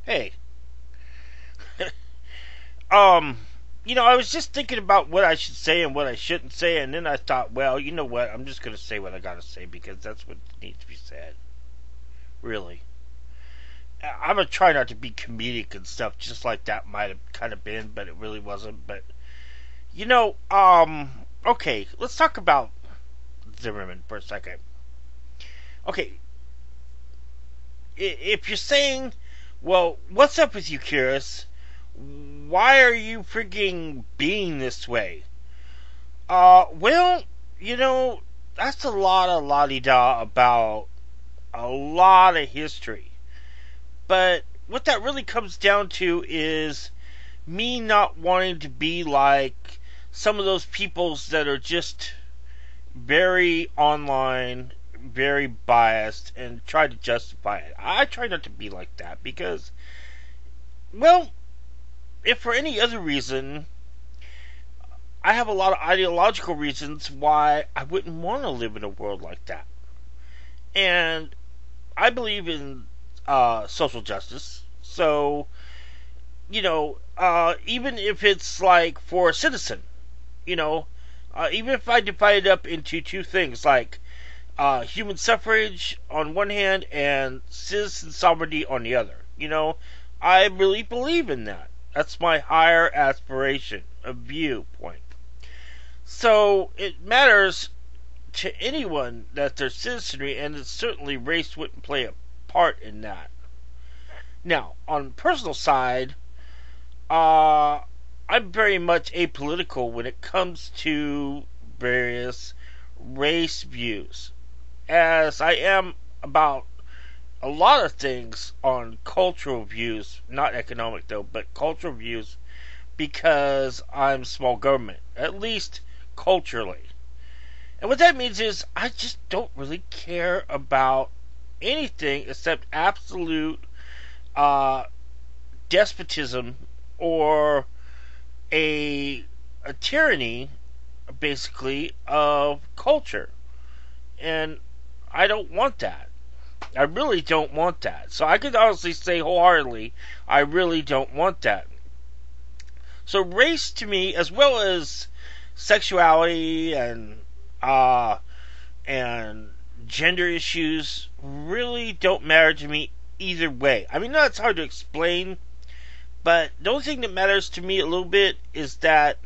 Hey, um, I was just thinking about what I should say and what I shouldn't say, and then I thought, well, you know what? I'm just gonna say what I gotta say because that's what needs to be said. Really, I'm gonna try not to be comedic and stuff, just like that might have kind of been, but it really wasn't. But okay, let's talk about Zimmerman for a second. Okay, if you're saying, well, what's up with you, Curious? Why are you freaking being this way? Well, that's a lot of la-di-da about a lot of history. But what that really comes down to is me not wanting to be like some of those peoples that are just very online, very biased, and try to justify it. I try not to be like that because, well, if for any other reason, I have a lot of ideological reasons why I wouldn't want to live in a world like that. And I believe in social justice. So, even if it's like for a citizen, even if I divide it up into two things, like human suffrage on one hand and citizen sovereignty on the other, I really believe in that. That's my higher aspiration, a viewpoint. So it matters to anyone that their citizenry, and certainly race wouldn't play a part in that. Now, on the personal side, I'm very much apolitical when it comes to various race views, as I am about a lot of things on cultural views, not economic though, but cultural views, because I'm small government, at least culturally. And what that means is I just don't really care about anything except absolute uh, despotism or a tyranny, basically, of culture. And I don't want that. I really don't want that. So I could honestly say wholeheartedly, I really don't want that. So race to me, as well as sexuality uh, and gender issues, really don't matter to me either way. I mean, that's hard to explain, but the only thing that matters to me a little bit is that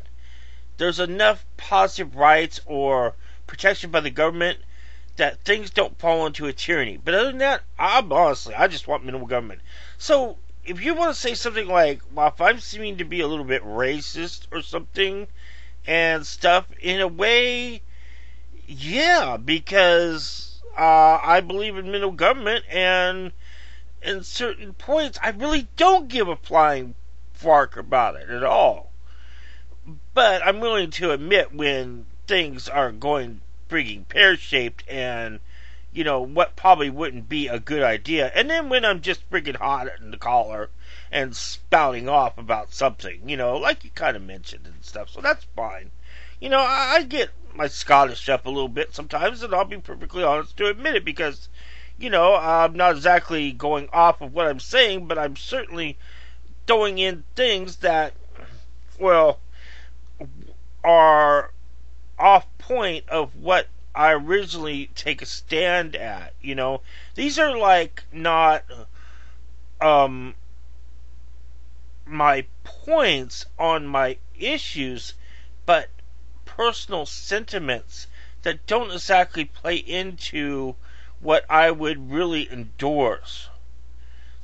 there's enough positive rights or protection by the government that things don't fall into a tyranny. But other than that, I just want minimal government. So if you want to say something like, well, if I'm seeming to be a little bit racist or something and stuff, in a way, yeah, because I believe in minimal government, and in certain points, I really don't give a flying fark about it at all. But I'm willing to admit when things are going freaking pear-shaped and, what probably wouldn't be a good idea. And then when I'm just freaking hot in the collar and spouting off about something, like you kind of mentioned and stuff. So that's fine. I get my Scottish up a little bit sometimes, and I'll be perfectly honest to admit it because, I'm not exactly going off of what I'm saying, but I'm certainly throwing in things that, well, are off point of what I originally take a stand at. These are like not my points on my issues, but personal sentiments that don't exactly play into what I would really endorse.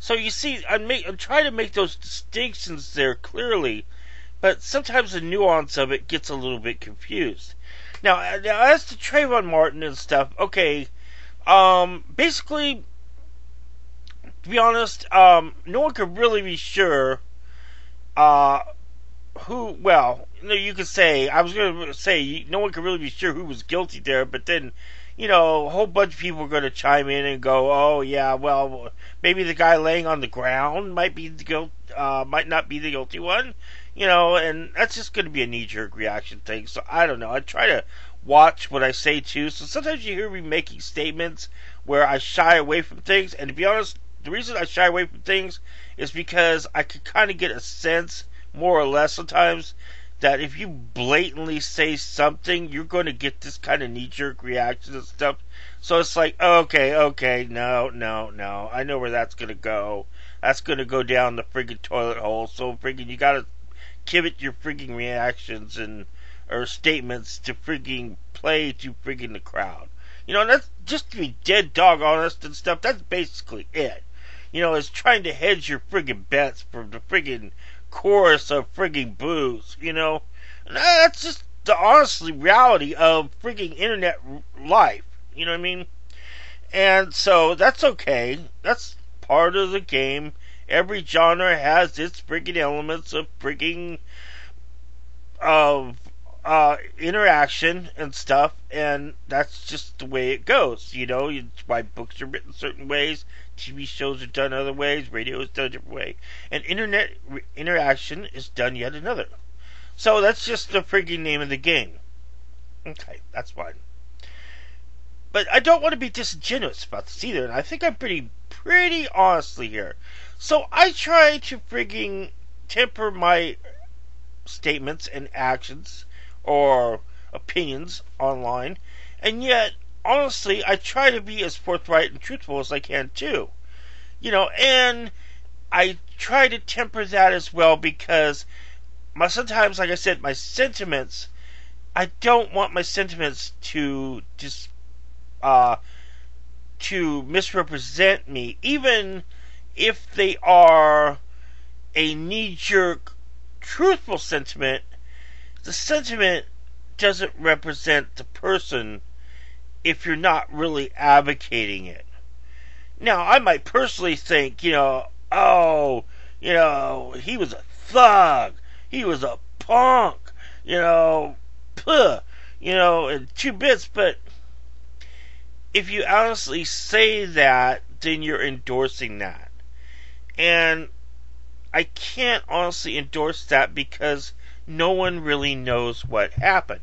So you see, I'm trying to make those distinctions there clearly, but sometimes the nuance of it gets a little bit confused. Now as to Trayvon Martin and stuff, okay, basically, to be honest, no one could really be sure, you could say, I was going to say, no one could really be sure who was guilty there, but then, a whole bunch of people are going to chime in and go, oh yeah, well, maybe the guy laying on the ground might not be the guilty one, and that's just going to be a knee-jerk reaction thing. So I don't know. I try to watch what I say too. So sometimes you hear me making statements where I shy away from things, and to be honest, the reason I shy away from things is because I can kind of get a sense, more or less sometimes, that if you blatantly say something, you're going to get this kind of knee-jerk reaction and stuff. So it's like, okay, no, I know where that's going to go. That's going to go down the friggin' toilet hole. So friggin' you got to give it your friggin' reactions and or statements to friggin' play to friggin' the crowd. That's just to be dead dog honest and stuff. That's basically it. Is trying to hedge your friggin' bets from the friggin' chorus of friggin' boos. And that's just the honestly reality of friggin' internet life. You know what I mean? And so that's okay. That's part of the game. Every genre has its friggin' elements of friggin' of interaction and stuff, and that's just the way it goes. It's why books are written certain ways, TV shows are done other ways, radio is done a different way, and internet interaction is done yet another. So that's just the frigging name of the game. Okay, that's fine. But I don't want to be disingenuous about this either, and I think I'm pretty honestly here. So I try to frigging temper my statements and actions or opinions online, and yet honestly I try to be as forthright and truthful as I can too. And I try to temper that as well because sometimes, like I said, my sentiments, I don't want my sentiments to just to misrepresent me, even if they are a knee-jerk truthful sentiment. The sentiment doesn't represent the person if you're not really advocating it. Now, I might personally think, he was a thug, he was a punk, in 2 bits, but if you honestly say that, then you're endorsing that. And I can't honestly endorse that because no one really knows what happened.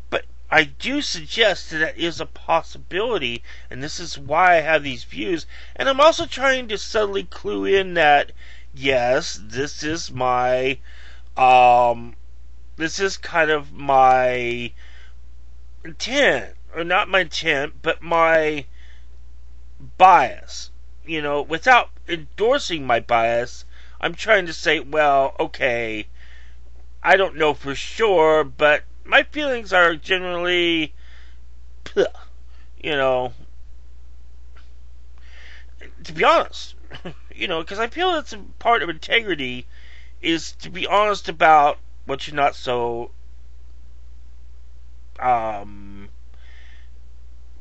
But I do suggest that is a possibility, and this is why I have these views. And I'm also trying to subtly clue in that, yes, this is my, this is kind of my intent, or not my intent, but my bias. Without endorsing my bias, I'm trying to say, well, okay, I don't know for sure, but my feelings are generally, to be honest, because I feel it's a part of integrity is to be honest about what you're not so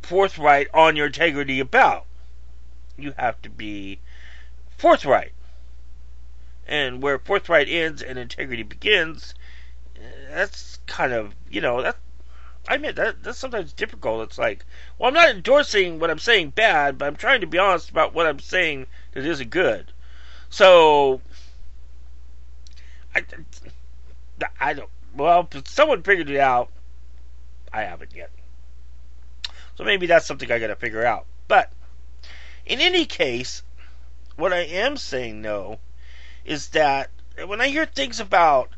forthright on your integrity about. You have to be forthright. And where forthright ends and integrity begins, that's kind of, I admit that's sometimes difficult. It's like, well, I'm not endorsing what I'm saying bad, but I'm trying to be honest about what I'm saying that isn't good. So, I don't, well, if someone figured it out, I haven't yet. So maybe that's something I gotta figure out. But, in any case, what I am saying, though, is that when I hear things about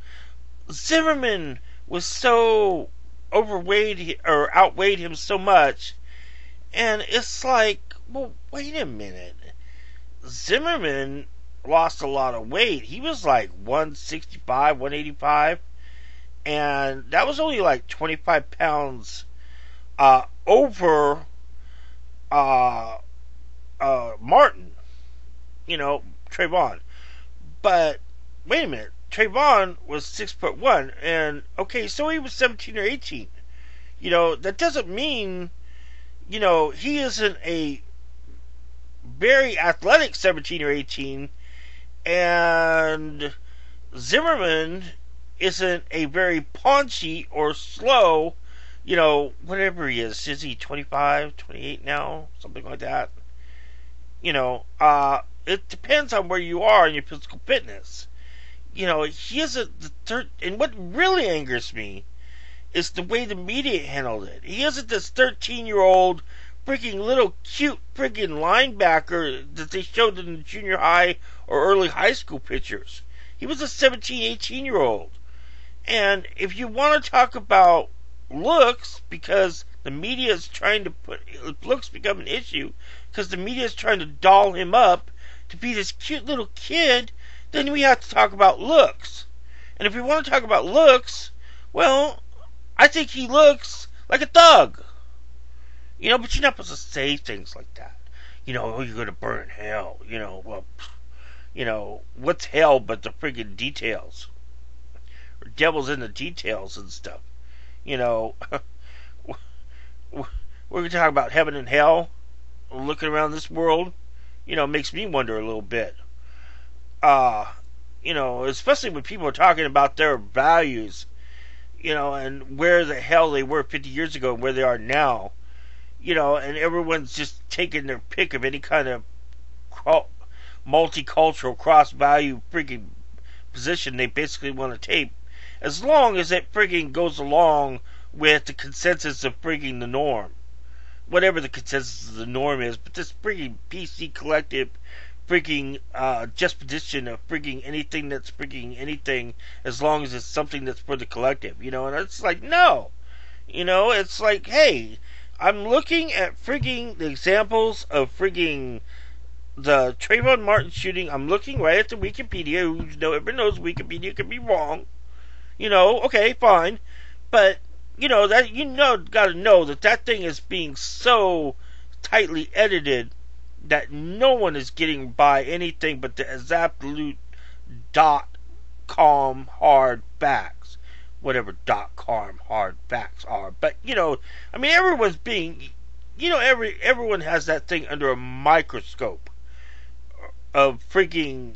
Zimmerman was so overweight or outweighed him so much, and it's like, well, wait a minute. Zimmerman lost a lot of weight. He was like 165, 185, and that was only like 25 pounds over Martin, Trayvon. But wait a minute, Trayvon was 6'1", and okay, so he was 17 or 18. That doesn't mean, he isn't a very athletic 17 or 18, and Zimmerman isn't a very paunchy or slow, whatever he is. Is he 25, 28 now? Something like that. It depends on where you are in your physical fitness. He isn't the third, and what really angers me is the way the media handled it. He isn't this 13-year-old freaking little cute freaking linebacker that they showed in the junior high or early high school pictures. He was a 17, 18-year-old. And if you want to talk about looks, because the media is trying to put looks become an issue, because the media is trying to doll him up to be this cute little kid, then we have to talk about looks. And if we want to talk about looks, well, I think he looks like a thug. But you're not supposed to say things like that. Oh, you're going to burn in hell. What's hell but the friggin' details? Or devil's in the details and stuff. We're going to talk about heaven and hell. Looking around this world, makes me wonder a little bit. Especially when people are talking about their values, and where the hell they were 50 years ago and where they are now. And everyone's just taking their pick of any kind of multicultural, cross-value freaking position they basically want to take, as long as it freaking goes along with the consensus of freaking the norm. Whatever the consensus of the norm is, but this freaking PC collective freaking juxtaposition of freaking anything that's freaking anything, as long as it's something that's for the collective, and it's like, no. It's like, hey, I'm looking at freaking the examples of freaking the Trayvon Martin shooting. I'm looking right at the Wikipedia. Everyone knows Wikipedia can be wrong. Okay, fine. But, gotta know that thing is being so tightly edited that no one is getting by anything but the absolute .com hard facts. Whatever .com hard facts are. But, everyone's being, everyone has that thing under a microscope of freaking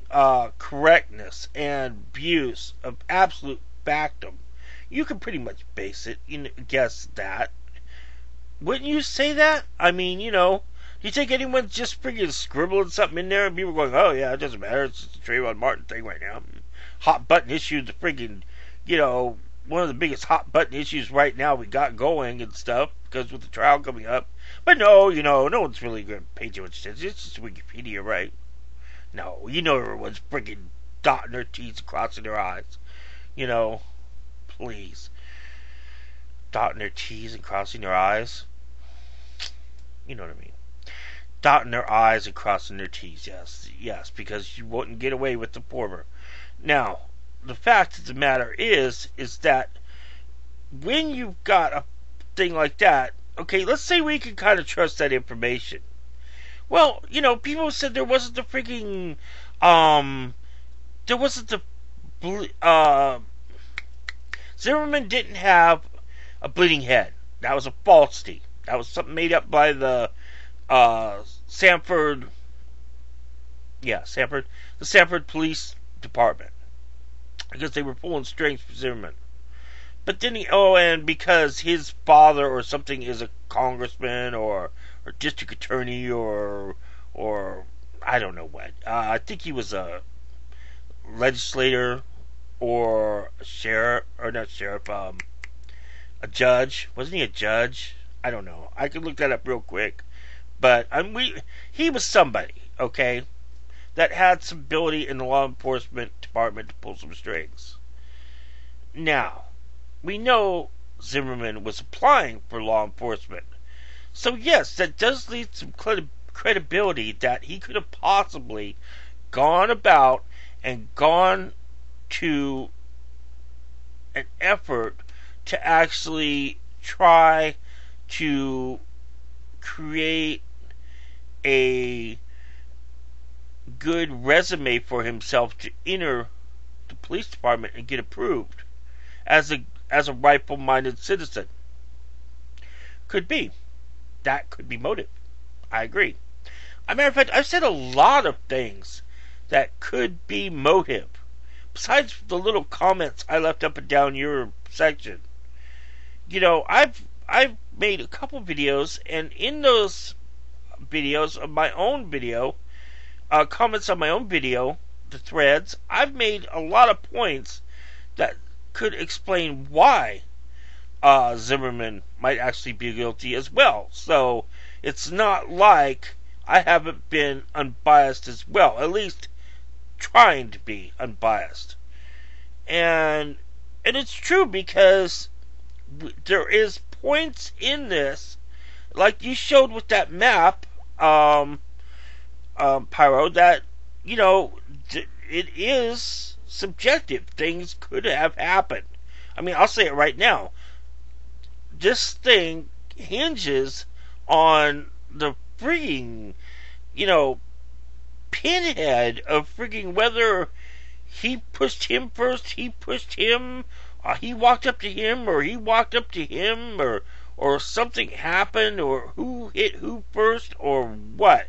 correctness and views of absolute factum. You can pretty much base it, guess that. Wouldn't you say that? Do you think anyone's just freaking scribbling something in there and people going, oh yeah, it doesn't matter, it's just a Trayvon Martin thing right now. Hot button issue, the freaking, one of the biggest hot button issues right now we got going and stuff, because with the trial coming up. But no, no one's really going to pay too much attention. It's just Wikipedia, right? No, everyone's freaking dotting their T's and crossing their I's. Please. Dotting their T's and crossing their I's. You know what I mean. Dotting their I's and crossing their T's, yes, because you wouldn't get away with the former. Now, the fact of the matter is that when you've got a thing like that, okay, let's say we can kind of trust that information. Well, people said there wasn't the freaking, Zimmerman didn't have a bleeding head. That was a falsity. That was something made up by the, Sanford Police Department. Because they were pulling strings for Zimmerman. But then and because his father or something is a congressman or district attorney or I don't know what. I think he was a legislator or a sheriff, or not sheriff, a judge. Wasn't he a judge? I don't know. I could look that up real quick. But he was somebody, okay, that had some ability in the law enforcement department to pull some strings. Now, we know Zimmerman was applying for law enforcement. So yes, that does lead some credibility that he could have possibly gone about and gone to an effort to actually try to create a good resume for himself to enter the police department and get approved as a rightful-minded citizen. Could be. That could be motive. I agree. As a matter of fact, I've said a lot of things that could be motive. Besides the little comments I left up and down your section. I've made a couple videos, and in those videos of my own video, comments on my own video, the threads, I've made a lot of points that could explain why Zimmerman might actually be guilty as well. So it's not like I haven't been unbiased as well. At least trying to be unbiased. And it's true because there is points in this, like you showed with that map, Pyro, that, it is subjective. Things could have happened. I mean, I'll say it right now. This thing hinges on the freaking, pinhead of freaking whether he pushed him first, he pushed him, he walked up to him, or he walked up to him, or something happened, or who hit who first, or what.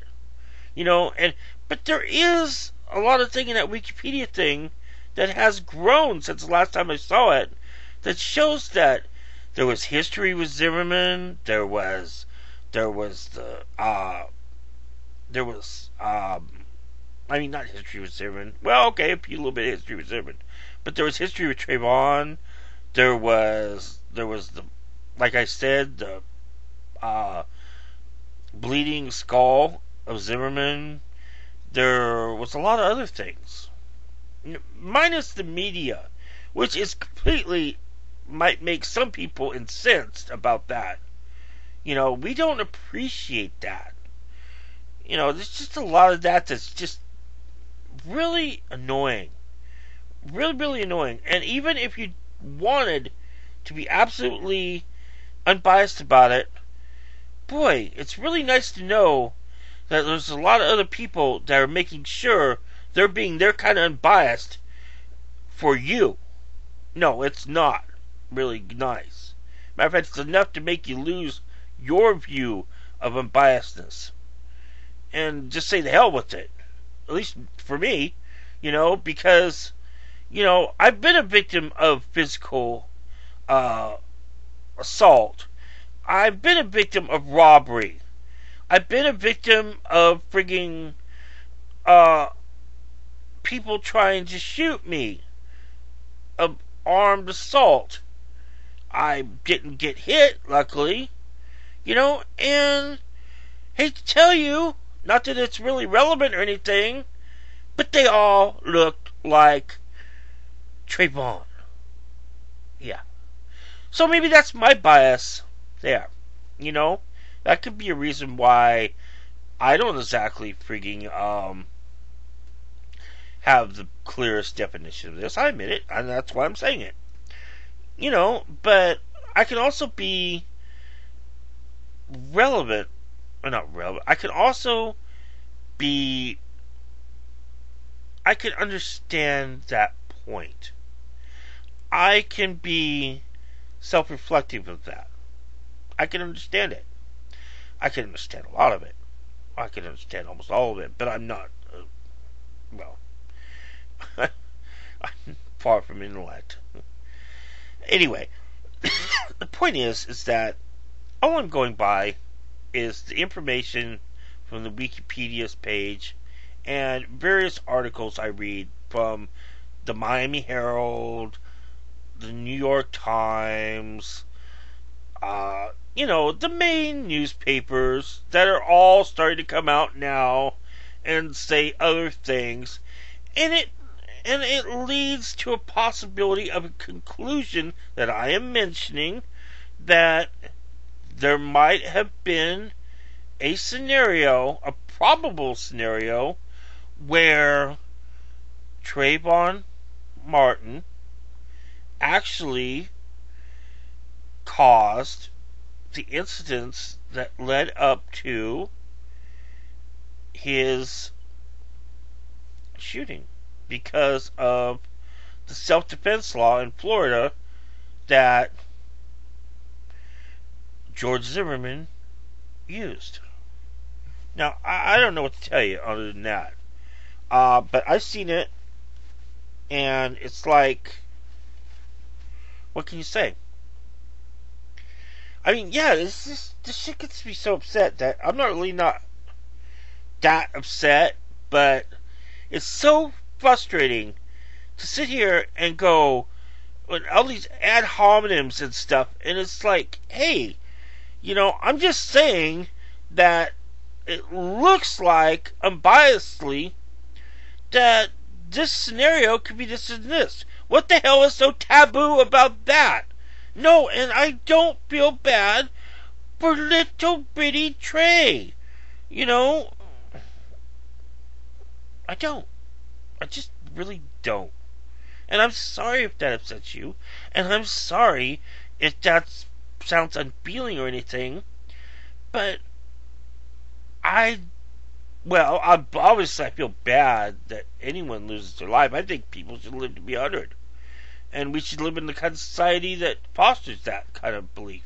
But there is a lot of thing in that Wikipedia thing that has grown since the last time I saw it, that shows that there was history with Zimmerman, there was not history with Zimmerman. Well, okay, a little bit of history with Zimmerman, but there was history with Trayvon. There was the, like I said, the bleeding skull of Zimmerman. There was a lot of other things, minus the media, which is completely, might make some people incensed about that. We don't appreciate that. There's just a lot of that that's just really annoying. Really, really annoying. And even if you wanted to be absolutely unbiased about it, boy, it's really nice to know that there's a lot of other people that are making sure they're kind of unbiased for you. No, it's not really nice. Matter of fact, it's enough to make you lose your view of unbiasedness. And just say the hell with it. At least for me, because, I've been a victim of physical assault. I've been a victim of robbery. I've been a victim of frigging people trying to shoot me. Of armed assault. I didn't get hit, luckily. And hate to tell you, not that it's really relevant or anything, but they all looked like Trayvon. Yeah. So maybe that's my bias there. That could be a reason why I don't exactly frigging have the clearest definition of this. I admit it, and that's why I'm saying it. But I can also be relevant, or not relevant. I can also be, I can understand that point. I can be self-reflective of that. I can understand it. I can understand a lot of it. I can understand almost all of it, but I'm not, I'm far from intellect. Anyway, the point is that all I'm going by is the information from the Wikipedia's page and various articles I read from the Miami Herald, the New York Times, the main newspapers that are all starting to come out now and say other things, and it leads to a possibility of a conclusion that I am mentioning, that there might have been a scenario, a probable scenario, where Trayvon Martin actually caused the incidents that led up to his shooting because of the self-defense law in Florida that George Zimmerman used. Now, I don't know what to tell you other than that. But I've seen it, and it's like, what can you say? I mean, yeah, this shit gets me so upset that I'm not really not that upset, but it's so frustrating to sit here and go with all these ad hominems and stuff, and it's like, hey, I'm just saying that it looks like, unbiasedly, that this scenario could be this and this. What the hell is so taboo about that? No, and I don't feel bad for little bitty Trey. You know, I don't. I just really don't. And I'm sorry if that upsets you. And I'm sorry if that sounds unfeeling or anything. But obviously I feel bad that anyone loses their life. I think people should live to be 100. And we should live in the kind of society that fosters that kind of belief.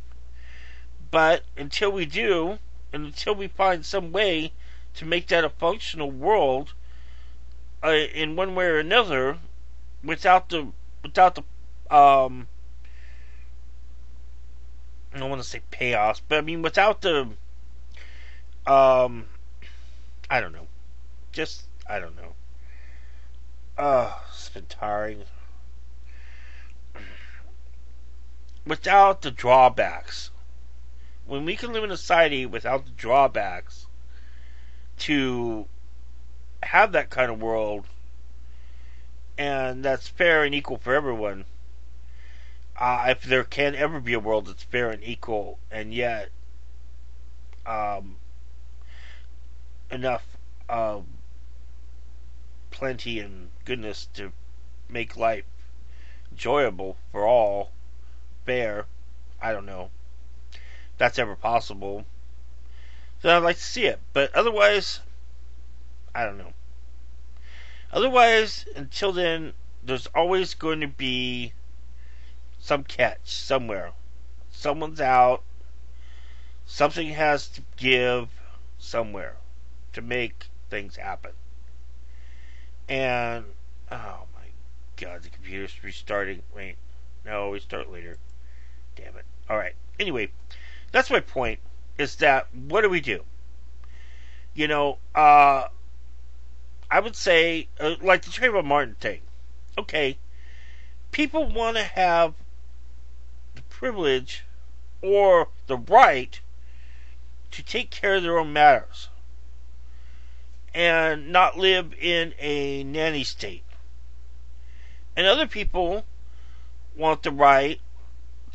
But until we do, and until we find some way to make that a functional world, in one way or another, without the I don't want to say chaos, but I mean without the I don't know, just I don't know. It's been tiring. Without the drawbacks, when we can live in a society without the drawbacks to have that kind of world, and that's fair and equal for everyone. If there can ever be a world that's fair and equal, and yet enough plenty and goodness to make life enjoyable for all, fair, I don't know, if that's ever possible, then I'd like to see it. But otherwise, I don't know. Otherwise, until then, there's always going to be some catch somewhere. Someone's out. Something has to give somewhere to make things happen. And, oh my god, the computer's restarting. Wait, no, we start later. Damn it. Alright, anyway, that's my point, is that, what do we do? You know, I would say, like the Trayvon Martin thing. Okay, people want to have the privilege or the right to take care of their own matters and not live in a nanny state. And other people want the right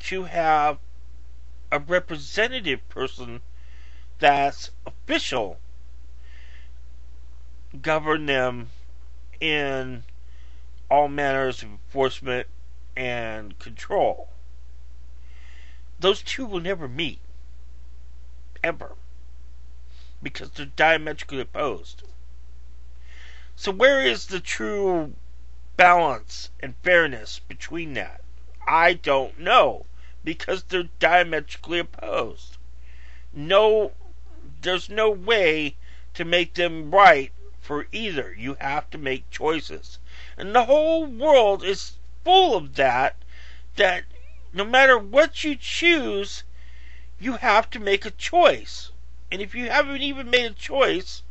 to have a representative person that's official govern them in all manners of enforcement and control. Those two will never meet. Ever. Because they're diametrically opposed. So where is the true balance and fairness between that? I don't know. Because they're diametrically opposed. No, there's no way to make them right for either. You have to make choices. And the whole world is full of that no matter what you choose, you have to make a choice. And if you haven't even made a choice,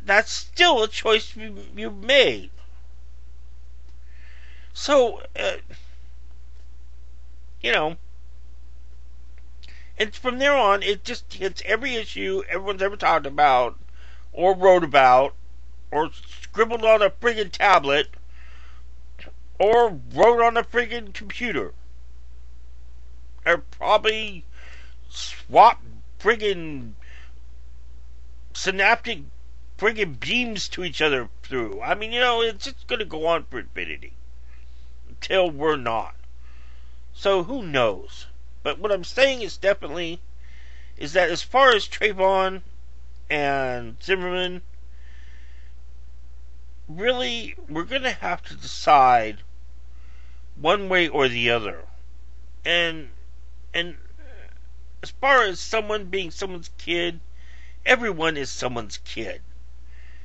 that's still a choice you've made. So, and from there on, it just hits every issue everyone's ever talked about, or wrote about, or scribbled on a friggin' tablet, or wrote on a friggin' computer. Or probably swapped friggin' synaptic friggin' beams to each other through. I mean, it's just gonna go on for infinity. Until we're not. So, who knows? But what I'm saying is definitely, is that as far as Trayvon and Zimmerman, really, we're going to have to decide one way or the other. And as far as someone being someone's kid, everyone is someone's kid.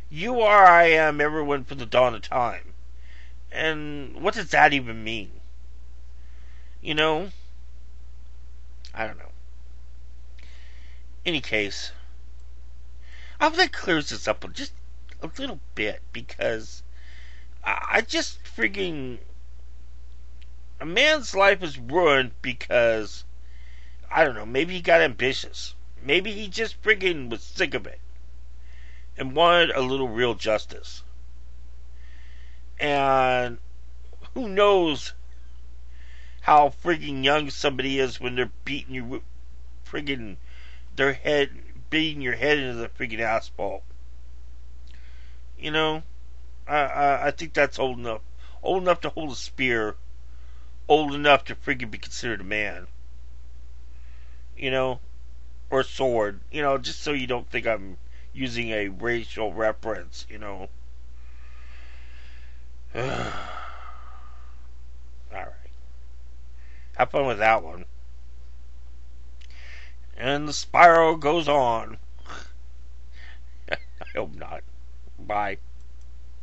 You are, I am, everyone from the dawn of time. And what does that even mean? I don't know. Any case, I hope that clears this up just a little bit, because I just frigging, a man's life is ruined because, I don't know, maybe he got ambitious. Maybe he just friggin' was sick of it and wanted a little real justice. And who knows how friggin' young somebody is when they're beating you friggin' their head, beating your head into the friggin' asphalt. You know, I think that's old enough. Old enough to hold a spear. Old enough to friggin' be considered a man. You know, or a sword. You know, just so you don't think I'm using a racial reference. You know. Alright. Have fun with that one. And the spiral goes on. I hope not. Bye.